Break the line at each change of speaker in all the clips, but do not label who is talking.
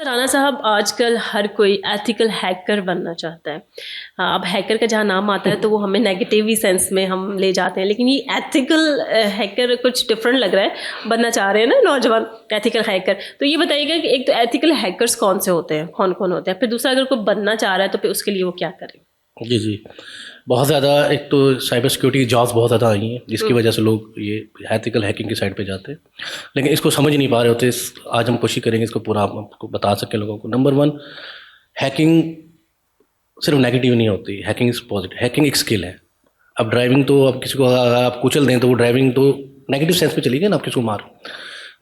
राना साहब, आजकल हर कोई एथिकल हैकर बनना चाहता है। अब हैकर का जहाँ नाम आता है तो वो हमें नेगेटिव ही सेंस में हम ले जाते हैं, लेकिन ये एथिकल हैकर कुछ डिफरेंट लग रहा है, बनना चाह रहे हैं ना नौजवान एथिकल हैकर। तो ये बताइएगा कि एक तो एथिकल हैकर्स कौन से होते हैं, कौन कौन होते हैं, फिर दूसरा अगर कोई बनना चाह रहा है तो फिर उसके लिए वो क्या करें।
जी जी, बहुत ज़्यादा। एक तो साइबर सिक्योरिटी की जॉब्स बहुत ज़्यादा आई हैं, जिसकी वजह से लोग ये एथिकल हैकिंग की साइड पे जाते हैं, लेकिन इसको समझ नहीं पा रहे होते। आज हम कोशिश करेंगे इसको पूरा आपको बता सकें लोगों को। नंबर वन, हैकिंग सिर्फ नेगेटिव नहीं होती, हैकिंग इज़ पॉजिटिव। हैकिंग एक स्किल है। अब ड्राइविंग तो अब किसी को अगर आप कुचल दें तो वो ड्राइविंग तो नेगेटिव सेंस में चली गई ना। आप किसी को मार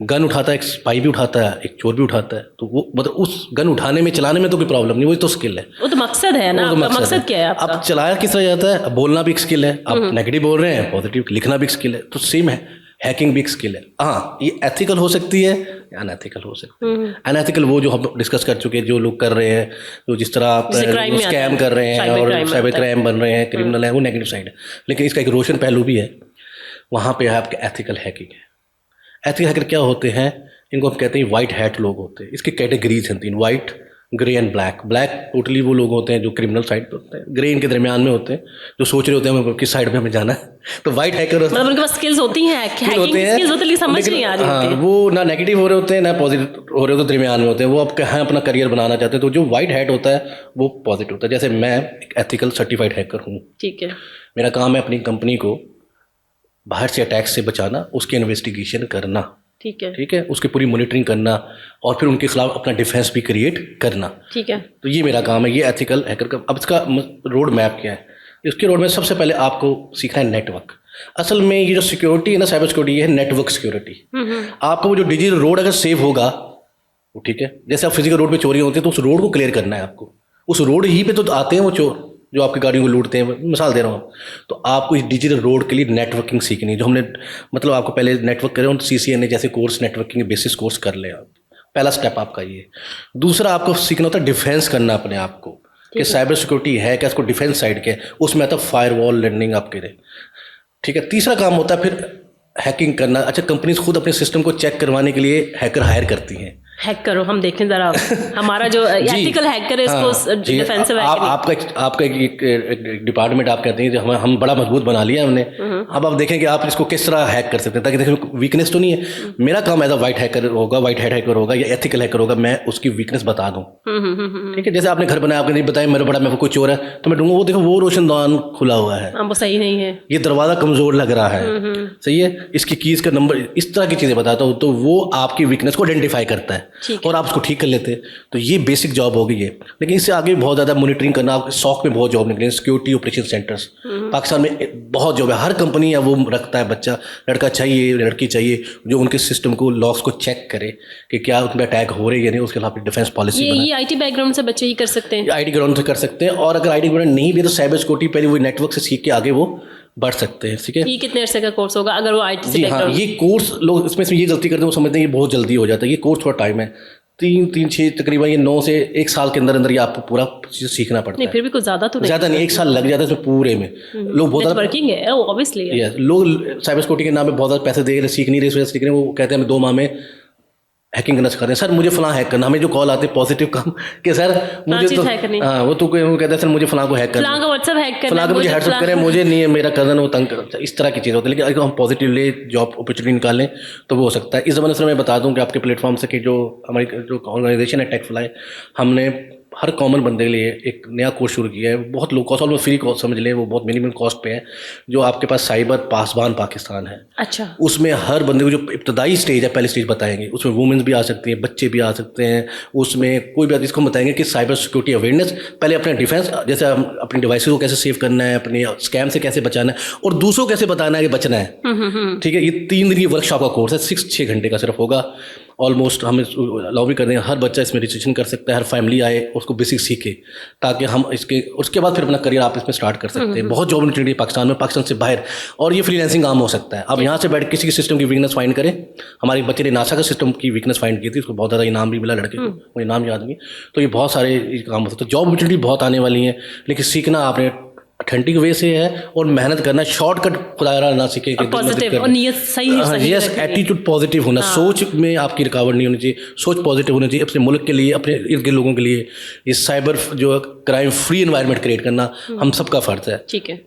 गन उठाता है, एक स्पाई भी उठाता है, एक चोर भी उठाता है, तो वो मतलब उस गन उठाने में चलाने में तो कोई प्रॉब्लम नहीं, वो तो स्किल है।
वो तो मकसद है ना, आपका मकसद क्या है आपका?
अब चलाया किस तरह जाता है, अब बोलना भी एक स्किल है। आप नेगेटिव बोल रहे हैं, पॉजिटिव लिखना भी एक स्किल है, तो सेम है। हैकिंग भी एक स्किल है। हाँ, ये एथिकल हो सकती है या अनएथिकल हो सकती है। अनएथिकल वो जो हम डिस्कस कर चुके हैं, जो लोग कर रहे हैं, जो जिस तरह आप स्कैम कर रहे हैं और साइबर क्राइम बन रहे हैं, क्रिमिनल है, वो नेगेटिव साइड है। लेकिन इसका एक रोशन पहलू भी है, वहाँ पे है आपके एथिकल हैकिंग है। एथिकल हैकर क्या होते हैं? इनको हम कहते हैं वाइट हैट लोग होते हैं। इसकी कैटेगरीज हैं 3, white, grey and black. Black totally वो लोग होते हैं जो क्रिमिनल साइड पे होते हैं, ग्रे इनके दरमियान में होते हैं जो सोच रहे होते हैं किस साइड पे हमें जाना है। तो वाइट हैकर
मतलब उनके पास स्किल्स होती हैं, हैकिंग स्किल्स होती है, समझ नहीं आ रही होती है।
वो ना नेगेटिव हो रहे होते हैं ना पॉजिटिव हो रहे होते, दरमियान में होते हैं। वो अब कहाँ अपना करियर बनाना चाहते हैं, तो जो वाइट हैट होता है वो पॉजिटिव होता है। जैसे मैं एक एथिकल सर्टिफाइड हैकर हूँ।
ठीक है।
मेरा काम है अपनी कंपनी को बाहर से अटैक से बचाना, उसकी इन्वेस्टिगेशन करना। ठीक है, उसकी पूरी मॉनिटरिंग करना और फिर उनके खिलाफ अपना डिफेंस भी क्रिएट करना।
ठीक है,
तो ये मेरा काम है, ये एथिकल हैकर का। अब इसका रोड मैप क्या है? इसके रोड में सबसे पहले आपको सीखना है नेटवर्क। असल में ये जो सिक्योरिटी है ना, साइबर सिक्योरिटी, है नेटवर्क सिक्योरिटी। आपको वो जो डिजिटल रोड अगर सेव होगा वो ठीक है। जैसे आप फिजिकल रोड पे चोरी होती है तो उस रोड को क्लियर करना है आपको। उस रोड ही पे तो आते हैं वो चोर जो आपकी गाड़ियों को लूटते हैं, मिसाल दे रहा हूँ। तो आपको इस डिजिटल रोड के लिए नेटवर्किंग सीखनी है, जो हमने मतलब आपको पहले नेटवर्क करें, CCNA जैसे कोर्स, नेटवर्किंग के बेसिस कोर्स कर ले आप। पहला स्टेप आपका ये। दूसरा आपको सीखना होता है डिफेंस करना अपने आप को, कि साइबर सिक्योरिटी है क्या, इसको डिफेंस साइड के, उसमें आता है फायरवॉल लर्निंग आपके लिए। ठीक है। तीसरा काम होता है फिर हैकिंग करना। अच्छा, कंपनीज खुद अपने सिस्टम को चेक करवाने के लिए हैकर हायर करती हैं।
हैक करो, हम देखें जरा हमारा जो एथिकल हैकर है इसको डिफेंसिव है।
आपका एक डिपार्टमेंट आप कहते हैं कि हम बड़ा मजबूत बना लिया हमने। अब आप देखें कि आप इसको किस तरह हैक कर सकते हैं, ताकि देखें वीकनेस तो नहीं है। मेरा काम एज अ वाइट हैकर होगा, वाइट हैट हैकर होगा या एथिकल हैकर होगा, मैं उसकी वीकनेस बता दूं। ठीक है। जैसे आपने घर बनाया, आपने नहीं बताया मेरा बड़ा, मेरे को कोई चोर है तो मैं ढूंढूंगा, वो देखो वो रोशनदान खुला हुआ है,
वो सही नहीं है,
ये दरवाजा कमजोर लग रहा है, सही है, इसकी कीज का नंबर, इस तरह की चीजें बताता हूँ, तो वो आपकी वीकनेस को आइडेंटिफाई करता है और आप उसको ठीक कर लेते हैं। तो ये बेसिक जॉब होगी ये। लेकिन इससे आगे बहुत ज़्यादा मॉनिटरिंग करना, सॉक में बहुत जॉब निकले, सिक्योरिटी ऑपरेशन सेंटर्स पाकिस्तान में बहुत जॉब है। हर कंपनी है वो रखता है बच्चा, लड़का चाहिए, लड़की चाहिए, जो उनके सिस्टम को, लॉक्स को चेक करे कि क्या उन पर अटैक हो रहे हैं या नहीं, उसके खिलाफ डिफेंस पॉलिसी।
ये IT बैकग्राउंड से बच्चे ही कर सकते हैं,
IT बैकग्राउंड से कर सकते हैं। और अगर IT बैकग्राउंड नहीं भी तो साइबर सिक्योरिटी पहले वो नेटवर्क से सीख के आगे वो बढ़ सकते हैं। ठीक है।
ये कितने अर्से का कोर्स होगा अगर वो IT से?
हाँ, ये कोर्स लोग इसमें ये गलती करते हैं, वो समझते हैं ये बहुत जल्दी हो जाता है। ये कोर्स थोड़ा टाइम है, 3-6 तकरीबन, ये 9 से 1 साल के अंदर ये आपको पूरा चीज़ सीखना पड़ता है।
फिर भी कुछ ज़्यादा तो
ज़्यादा नहीं, 1 साल लग जाता है इसमें पूरे में। लोग बहुत ज़्यादा
वर्किंग है ऑब्वियसली,
लोग साइबर सिक्योरिटी के नाम पे बहुत ज़्यादा पैसे दे रहे, सीख नहीं रहे, इस वजह से सीख रहे हैं। वो कहते हैं हमें 2 माह में हैकिंग करना सिखाते हैं। सर मुझे फलां हैक करना, हमें जो कॉल आते हैं पॉजिटिव काम कि सर मुझे तो हाँ, वो कहते हैं सर मुझे फलां को हैक करना,
फलां का व्हाट्सएप हैक करना,
फलां का मुझे व्हाट्सएप करें, मुझे नहीं है, मेरा कज़न वो तंग करता है, इस तरह की चीज़ होती है। लेकिन अगर हम पॉजिटिवली जॉब अपॉर्चुनिटी निकालें तो वो हो सकता है। इस ज़माने से मैं बता दूं कि आपके प्लेटफॉर्म से कि जो हमारी जो ऑर्गेनाइजेशन है टेकफ्लाई, हमने हर कॉमन बंदे के लिए एक नया कोर्स शुरू किया है। बहुत low cost, almost free cost समझ लें, वो बहुत मिनिमम कॉस्ट पे है, जो आपके पास साइबर पासबान पाकिस्तान है।
अच्छा।
उसमें हर बंदे को जो इब्तदाई स्टेज है, पहली स्टेज बताएंगे, उसमें वुमेन्स भी आ सकती हैं, बच्चे भी आ सकते हैं, उसमें कोई भी इसको बताएंगे कि साइबर सिक्योरिटी अवेयरनेस, पहले अपने डिफेंस, जैसे हम अपनी डिवाइसेस को कैसे सेव करना है, अपने स्कैम से कैसे बचाना है और दूसरों को कैसे बताना है कि बचना है। ठीक है। ये 3 दिन की वर्कशॉप का कोर्स है, 6 घंटे का सिर्फ होगा। ऑलमोस्ट हम अलाउ भी कर देंगे, हर बच्चा इसमें रजिस्ट्रेशन कर सकता है, हर फैमिली आए, उसको बेसिक सीखे, ताकि हम उसके बाद फिर अपना करियर आप इसमें स्टार्ट कर सकते हैं। बहुत जॉब अपॉर्चुनिटी पाकिस्तान में, पाकिस्तान से बाहर, और ये फ्रीलांसिंग काम हो सकता है। अब यहाँ से बैठ किसी की सिस्टम की वीकनेस फाइंड करें। हमारे बच्चे ने नासा का सिस्टम की वीकनेस फाइंड की थी, उसको बहुत ज़्यादा इनाम भी मिला, लड़के को मुझे नाम याद नहीं। तो ये बहुत सारे काम हो सकते हैं। जॉब अपॉर्चुनिटी बहुत आने वाली हैं, लेकिन सीखना आपने ऑथेंटिक वे से है और मेहनत करना, शॉर्टकट खुदा ना सीखे कि
पॉजिटिव और नियत सही
यस, एटीट्यूड पॉजिटिव होना, सोच में आपकी रुकावट नहीं होनी चाहिए, सोच पॉजिटिव होनी चाहिए अपने मुल्क के लिए, अपने इर्द गिर्द लोगों के लिए। ये साइबर जो क्राइम फ्री एनवायरनमेंट क्रिएट करना हम सबका फ़र्ज है।
ठीक है।